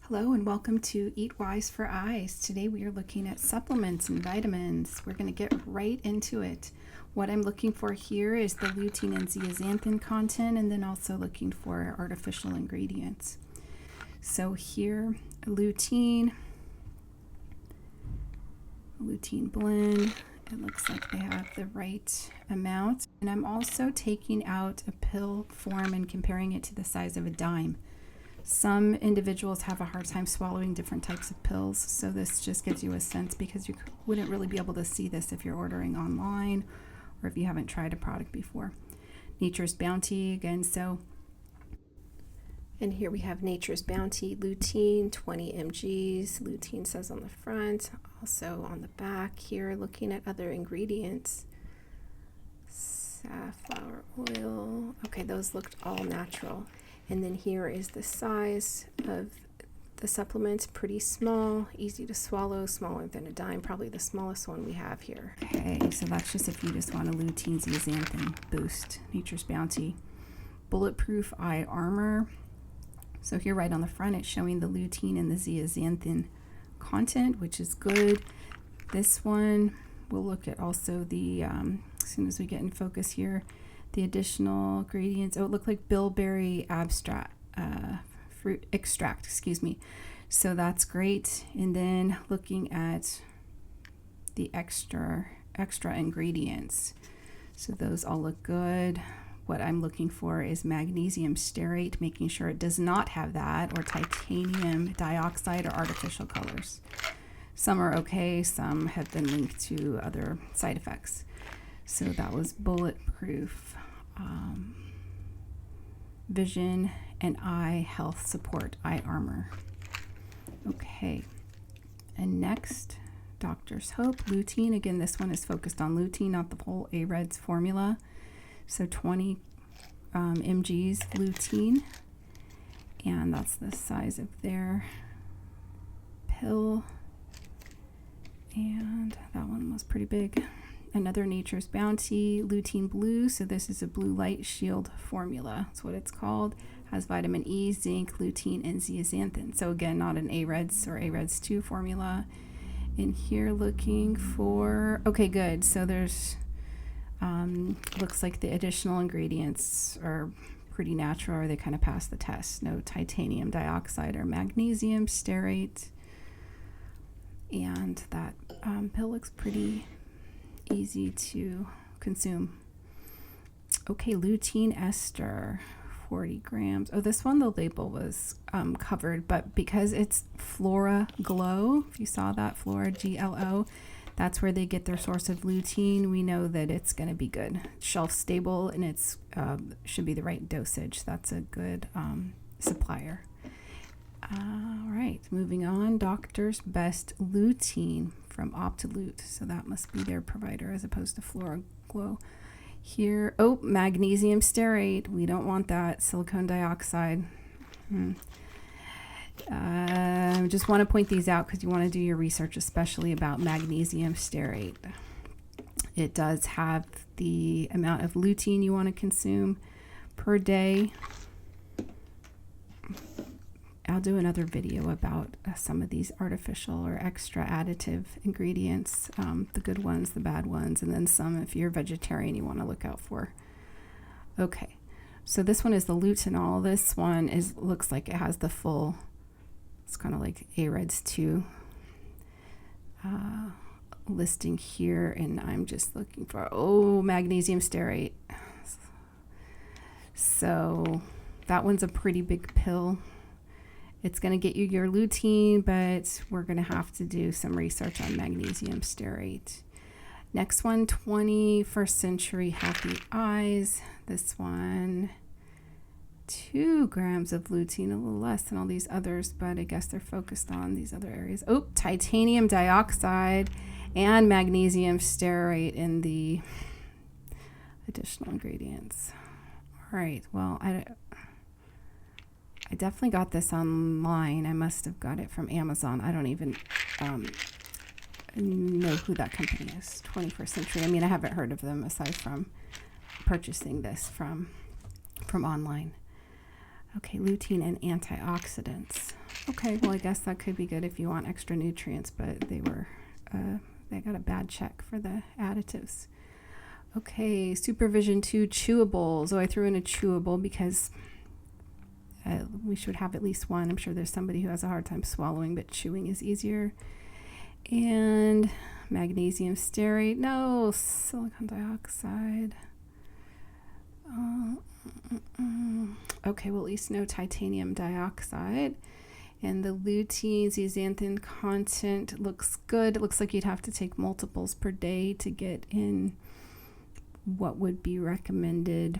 Hello and welcome to Eat Wise for Eyes. Today we are looking at supplements and vitamins. We're going to get right into it. What I'm looking for here is the lutein and zeaxanthin content, and then also looking for artificial ingredients. So here, lutein blend. It looks like they have the right amount. And I'm also taking out a pill form and comparing it to the size of a dime. Some individuals have a hard time swallowing different types of pills, so this just gives you a sense because you wouldn't really be able to see this if you're ordering online or if you haven't tried a product before. Nature's Bounty again, and here we have Nature's Bounty lutein, 20 mgs. Lutein says on the front, also on the back here, looking at other ingredients. Safflower oil. Okay, those looked all natural. And then here is the size of the supplement, pretty small, easy to swallow, smaller than a dime, probably the smallest one we have here. Okay, so that's just if you just want a lutein zeaxanthin boost. Nature's Bounty. Bulletproof eye armor. So here right on the front, it's showing the lutein and the zeaxanthin content, which is good. This one, we'll look at also the, as soon as we get in focus here, the additional ingredients. Oh, it looked like bilberry fruit extract, excuse me. So that's great. And then looking at the extra ingredients. So those all look good. What I'm looking for is magnesium stearate, making sure it does not have that, or titanium dioxide or artificial colors. Some are okay, some have been linked to other side effects. So that was Bulletproof vision and eye health support eye armor. Okay, and next, Doctor's Hope lutein. Again, this one is focused on lutein, not the whole AREDS formula. So 20 mgs lutein, and that's the size of their pill, and that one was pretty big. Another Nature's Bounty LuteinBlue. So this is a blue light shield formula. That's what it's called. Has vitamin E, zinc, lutein, and zeaxanthin. So again, not an AREDS or AREDS 2 formula. And here looking for, okay, good. So there's, looks like the additional ingredients are pretty natural, or they kind of pass the test. No titanium dioxide or magnesium stearate. And that pill looks pretty easy to consume. Okay, lutein Ester, 40 grams. Oh, this one, the label was covered, but because it's Flora Glow, if you saw that, Flora GLO, that's where they get their source of lutein. We know that it's going to be good. Shelf stable, and it's should be the right dosage. That's a good supplier. All right, moving on. Doctor's Best lutein from Optilute. So that must be their provider as opposed to Flora Glow. Here, oh, magnesium stearate. We don't want that. Silicone dioxide. Just want to point these out because you want to do your research, especially about magnesium stearate. It does have the amount of lutein you want to consume per day. I'll do another video about some of these artificial or extra additive ingredients, the good ones, the bad ones, and then some if you're vegetarian you want to look out for. Okay, so this one is the Lutenol. This one looks like it has the full, it's kind of like AREDS 2 listing here, and I'm just looking for, oh, magnesium stearate. So that one's a pretty big pill. It's going to get you your lutein, but we're going to have to do some research on magnesium stearate. Next one, 21st Century Healthy Eyes. This one, 2 grams of lutein, a little less than all these others, but I guess they're focused on these other areas. Oh, titanium dioxide and magnesium stearate in the additional ingredients. All right, well, I definitely got this online. I must have got it from Amazon. I don't even know who that company is. 21st Century. I mean, I haven't heard of them aside from purchasing this from online. Okay, lutein and antioxidants. Okay, well, I guess that could be good if you want extra nutrients, but they got a bad check for the additives. Okay, Supervision 2 chewables. Oh, I threw in a chewable because we should have at least one. I'm sure there's somebody who has a hard time swallowing, but chewing is easier. And magnesium stearate. No, silicon dioxide. Okay, well, at least no titanium dioxide. And the lutein zeaxanthin content looks good. It looks like you'd have to take multiples per day to get in what would be recommended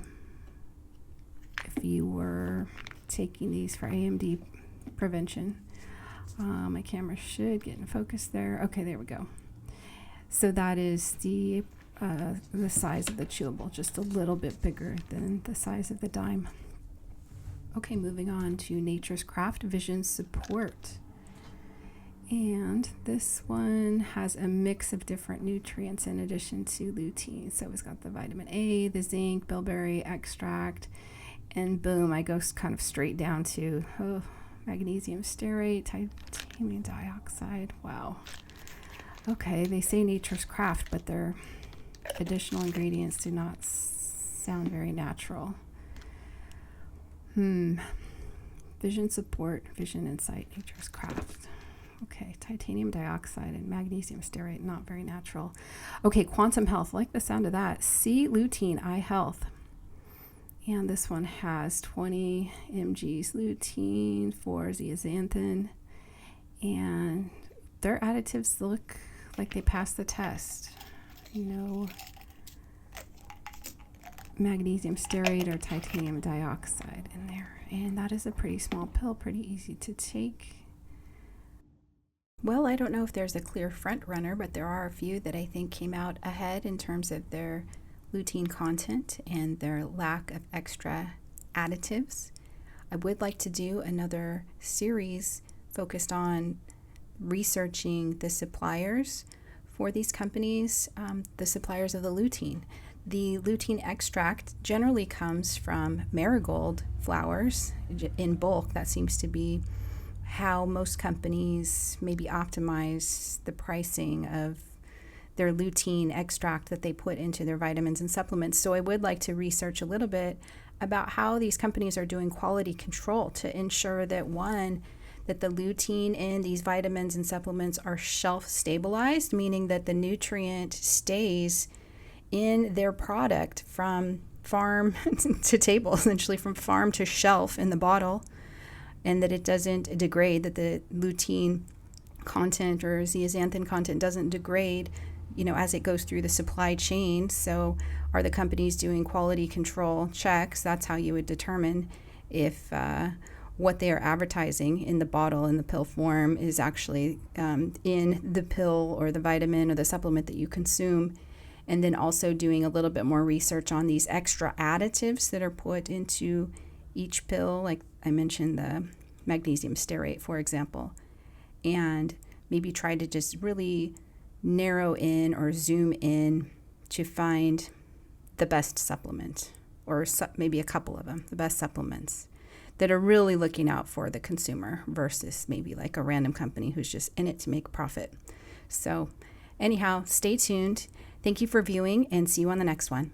if you were taking these for AMD prevention. My camera should get in focus there. Okay, there we go. So that is the size of the chewable, just a little bit bigger than the size of the dime. Okay, moving on to Nature's Craft Vision Support. And this one has a mix of different nutrients in addition to lutein. So it's got the vitamin A, the zinc, bilberry extract, and boom, I go kind of straight down to magnesium stearate, titanium dioxide. Wow. Okay, they say Nature's Craft, but their additional ingredients do not sound very natural. Vision Support, Vision Insight, Nature's Craft. Okay, titanium dioxide and magnesium stearate, not very natural. Okay, Quantum Health, like the sound of that. C lutein, eye health. And this one has 20 mg's lutein, 4 zeaxanthin, and their additives look like they passed the test. No magnesium stearate or titanium dioxide in there. And that is a pretty small pill, pretty easy to take. Well, I don't know if there's a clear front runner, but there are a few that I think came out ahead in terms of their lutein content and their lack of extra additives. I would like to do another series focused on researching the suppliers for these companies, the suppliers of the lutein. The lutein extract generally comes from marigold flowers in bulk. That seems to be how most companies maybe optimize the pricing of their lutein extract that they put into their vitamins and supplements. So I would like to research a little bit about how these companies are doing quality control to ensure that, one, that the lutein in these vitamins and supplements are shelf stabilized, meaning that the nutrient stays in their product from farm to table, essentially from farm to shelf in the bottle, and that it doesn't degrade, that the lutein content or zeaxanthin content doesn't degrade, as it goes through the supply chain. So are the companies doing quality control checks? That's how you would determine if what they are advertising in the bottle, in the pill form, is actually in the pill or the vitamin or the supplement that you consume. And then also doing a little bit more research on these extra additives that are put into each pill, like I mentioned the magnesium stearate, for example, and maybe try to just really narrow in or zoom in to find the best supplement, or maybe a couple of them, the best supplements that are really looking out for the consumer versus maybe like a random company who's just in it to make profit. So anyhow, stay tuned. Thank you for viewing, and see you on the next one.